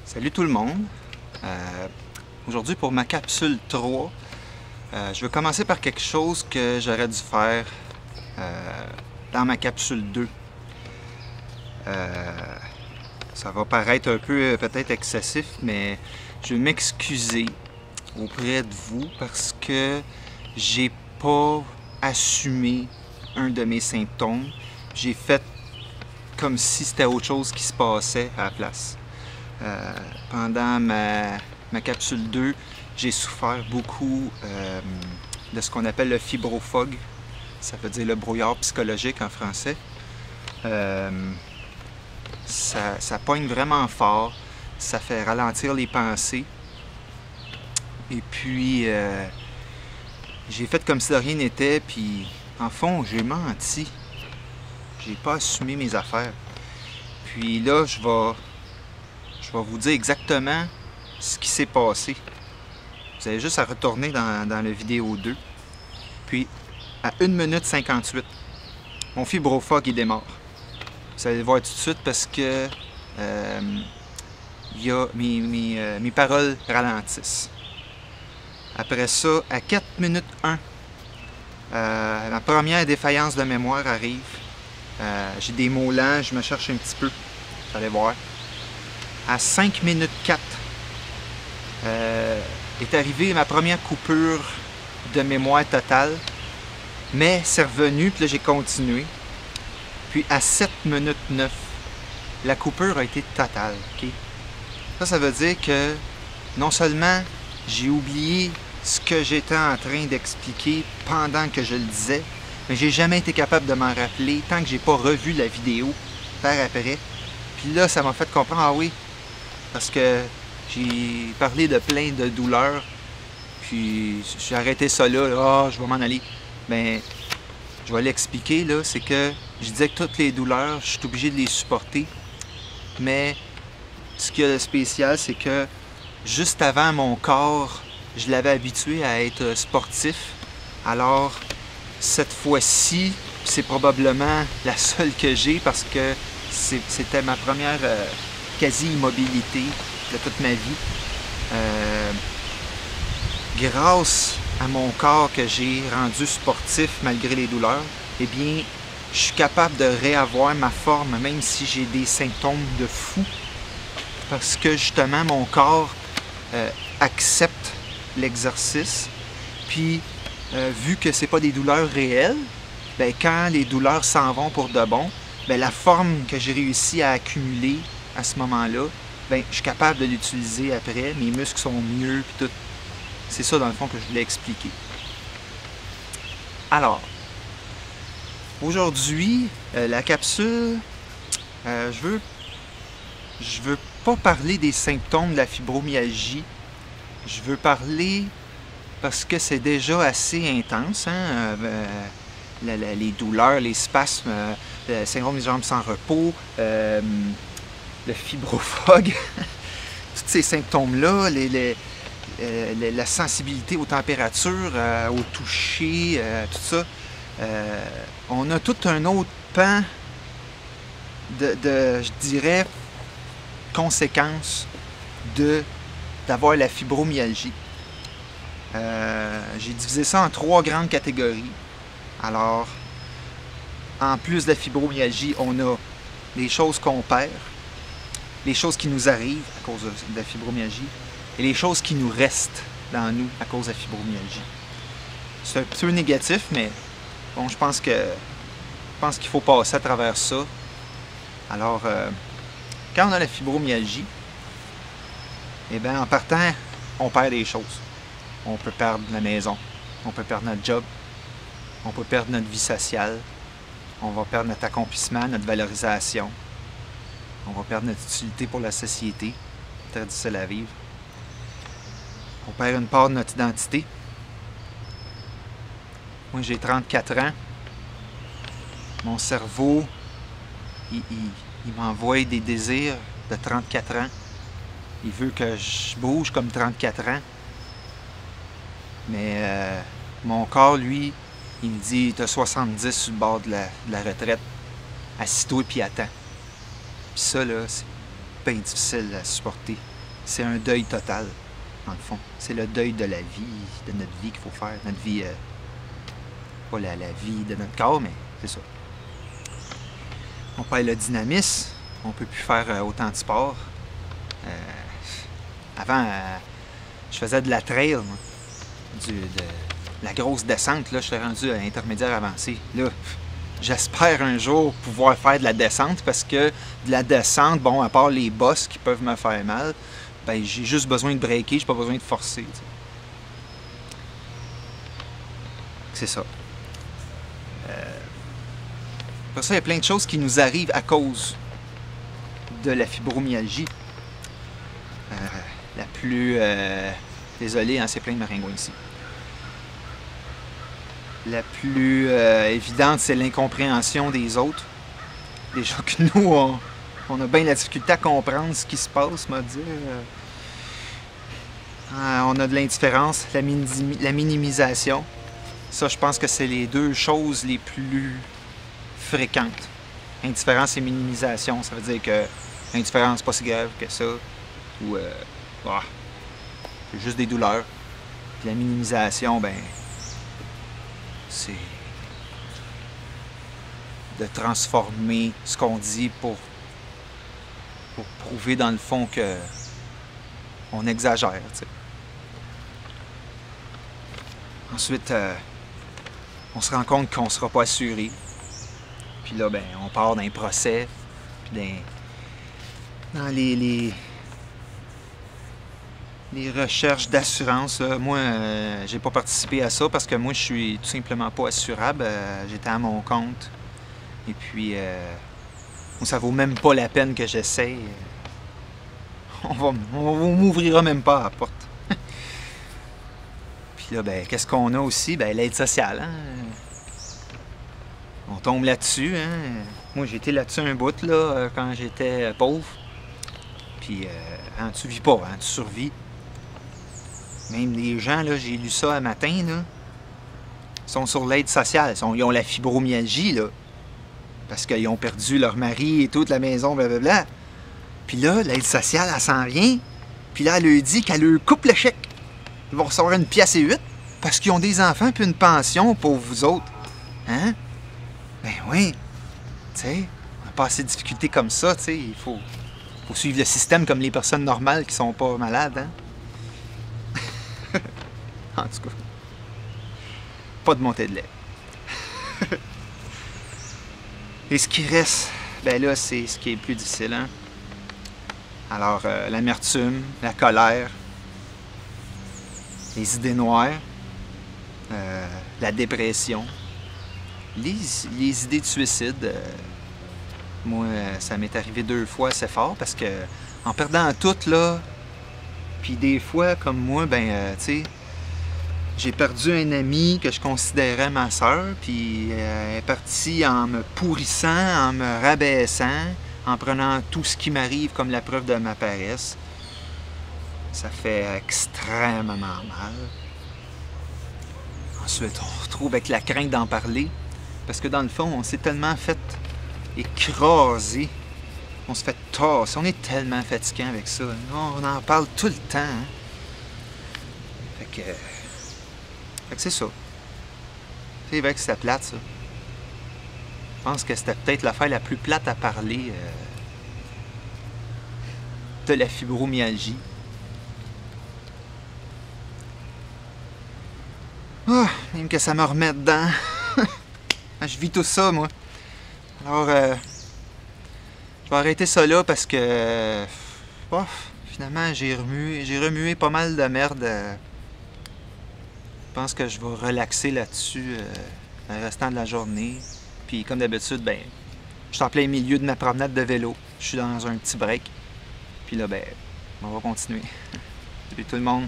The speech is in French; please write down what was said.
Salut tout le monde! Aujourd'hui pour ma capsule 3, je vais commencer par quelque chose que j'aurais dû faire dans ma capsule 2. Ça va paraître un peu peut-être excessif, mais je vais m'excuser auprès de vous parce que j'ai pas assumé un de mes symptômes. J'ai fait comme si c'était autre chose qui se passait à la place. Pendant ma capsule 2, j'ai souffert beaucoup de ce qu'on appelle le fibrofog. Ça veut dire le brouillard psychologique en français. Ça pogne vraiment fort. Ça fait ralentir les pensées. Et puis, j'ai fait comme si de rien n'était. Puis, en fond, j'ai menti. J'ai pas assumé mes affaires. Puis là, je vais vous dire exactement ce qui s'est passé. Vous avez juste à retourner dans la vidéo 2. Puis, à 1 minute 58, mon fibrofog il démarre. Vous allez le voir tout de suite parce que mes paroles ralentissent. Après ça, à 4 minutes 1, ma première défaillance de mémoire arrive. J'ai des mots lents, je me cherche un petit peu. Vous allez voir. À 5 minutes 4, est arrivée ma première coupure de mémoire totale, mais c'est revenu, puis là j'ai continué. Puis à 7 minutes 9, la coupure a été totale. Okay? Ça veut dire que non seulement j'ai oublié ce que j'étais en train d'expliquer pendant que je le disais, mais j'ai jamais été capable de m'en rappeler tant que j'ai pas revu la vidéo par après. Puis là, ça m'a fait comprendre, ah oui, parce que j'ai parlé de plein de douleurs, puis j'ai arrêté ça là, ah, je vais m'en aller. Ben, je vais l'expliquer, là, c'est que je disais que toutes les douleurs, je suis obligé de les supporter, mais ce qu'il y a de spécial, c'est que juste avant, mon corps, je l'avais habitué à être sportif, alors cette fois-ci, c'est probablement la seule que j'ai parce que c'était ma première quasi-immobilité de toute ma vie. Grâce à mon corps que j'ai rendu sportif malgré les douleurs, eh bien, je suis capable de réavoir ma forme même si j'ai des symptômes de fou. Parce que justement, mon corps accepte l'exercice. Puis, vu que c'est pas des douleurs réelles, ben, quand les douleurs s'en vont pour de bon, ben, la forme que j'ai réussi à accumuler à ce moment-là, ben, je suis capable de l'utiliser après. Mes muscles sont mieux, puis tout. C'est ça, dans le fond, que je voulais expliquer. Alors, aujourd'hui, la capsule, je veux pas parler des symptômes de la fibromyalgie. Je veux parler parce que c'est déjà assez intense, hein? Les douleurs, les spasmes, le syndrome des jambes sans repos, le fibrofog, tous ces symptômes-là, la sensibilité aux températures, au toucher, tout ça. On a tout un autre pan je dirais, conséquences d'avoir la fibromyalgie. J'ai divisé ça en 3 grandes catégories. Alors, en plus de la fibromyalgie, on a les choses qu'on perd, les choses qui nous arrivent à cause de la fibromyalgie et les choses qui nous restent dans nous à cause de la fibromyalgie. C'est un peu négatif, mais bon, je pense qu'il faut passer à travers ça. Alors, quand on a la fibromyalgie, eh bien, en partant, on perd des choses. On peut perdre la maison, on peut perdre notre job, on peut perdre notre vie sociale, on va perdre notre accomplissement, notre valorisation, on va perdre notre utilité pour la société, très difficile à vivre. On perd une part de notre identité. Moi, j'ai 34 ans. Mon cerveau, il m'envoie des désirs de 34 ans. Il veut que je bouge comme 34 ans. Mais mon corps, lui, il me dit, t'as 70 sur le bord de la retraite. Assis-toi et puis attends. Puis ça, là, c'est bien difficile à supporter. c'est un deuil total, dans le fond. C'est le deuil de la vie, de notre vie qu'il faut faire. Notre vie, pas la vie de notre corps, mais c'est ça. On perd le dynamisme, on peut plus faire autant de sport. Avant, je faisais de la trail, moi. De la grosse descente, là, je suis rendu à intermédiaire avancé. Là, j'espère un jour pouvoir faire de la descente parce que de la descente, bon, à part les bosses qui peuvent me faire mal, ben j'ai juste besoin de breaker, j'ai pas besoin de forcer. T'sais. C'est ça. Pour ça, il y a plein de choses qui nous arrivent à cause de la fibromyalgie. La plus... désolé, hein, c'est plein de maringouins ici. La plus évidente, c'est l'incompréhension des autres. Déjà que nous, on a bien la difficulté à comprendre ce qui se passe, m'a dire. On a de l'indifférence, la minimisation. Ça, je pense que c'est les deux choses les plus fréquentes. Indifférence et minimisation, ça veut dire que l'indifférence, c'est pas si grave que ça. Ou, c'est juste des douleurs. Puis la minimisation, ben, c'est de transformer ce qu'on dit pour prouver dans le fond que on exagère. T'sais. Ensuite, on se rend compte qu'on ne sera pas assuré. Puis là, ben, on part d'un procès, puis dans les recherches d'assurance. Moi, j'ai pas participé à ça parce que moi, je suis tout simplement pas assurable. J'étais à mon compte. Et puis, ça vaut même pas la peine que j'essaye. On m'ouvrira même pas à la porte. Puis là, ben, qu'est-ce qu'on a aussi? Ben, l'aide sociale. Hein? On tombe là-dessus. Hein? Moi, j'ai été là-dessus un bout là, quand j'étais pauvre. Puis, tu vis pas, tu survis. Même les gens, là, j'ai lu ça un matin, là, sont sur l'aide sociale. Ils ont la fibromyalgie, là, parce qu'ils ont perdu leur mari et toute la maison, blablabla. Puis là, l'aide sociale, elle s'en vient. Puis là, elle leur dit qu'elle leur coupe le chèque. Ils vont recevoir 1 pièce et 8 parce qu'ils ont des enfants puis une pension pour vous autres. Hein? Ben oui. Tu sais, on n'a pas assez de difficultés comme ça, tu sais. Il faut suivre le système comme les personnes normales qui sont pas malades, hein? En tout cas, pas de montée de lait. Et ce qui reste, ben là, c'est ce qui est le plus difficile. Hein? Alors, l'amertume, la colère, les idées noires, la dépression, les idées de suicide. Moi, ça m'est arrivé 2 fois assez fort parce que en perdant tout, là, puis des fois, comme moi, ben, tu sais, j'ai perdu un ami que je considérais ma sœur, puis elle est partie en me pourrissant, en me rabaissant, en prenant tout ce qui m'arrive comme la preuve de ma paresse. Ça fait extrêmement mal. Ensuite, on retrouve avec la crainte d'en parler, parce que dans le fond, on s'est tellement fait écraser, on se fait tasser, on est tellement fatiguant avec ça. On en parle tout le temps. Hein? Fait que c'est ça. C'est vrai que c'était plate, ça. Je pense que c'était peut-être l'affaire la plus plate à parler de la fibromyalgie. Oh, même que ça me remet dedans. Je vis tout ça, moi. Alors, je vais arrêter ça là parce que finalement, j'ai remué pas mal de merde. Je pense que je vais relaxer là-dessus le restant de la journée. Puis comme d'habitude, ben, je suis en plein milieu de ma promenade de vélo. Je suis dans un petit break. Puis là, ben, on va continuer. Salut tout le monde.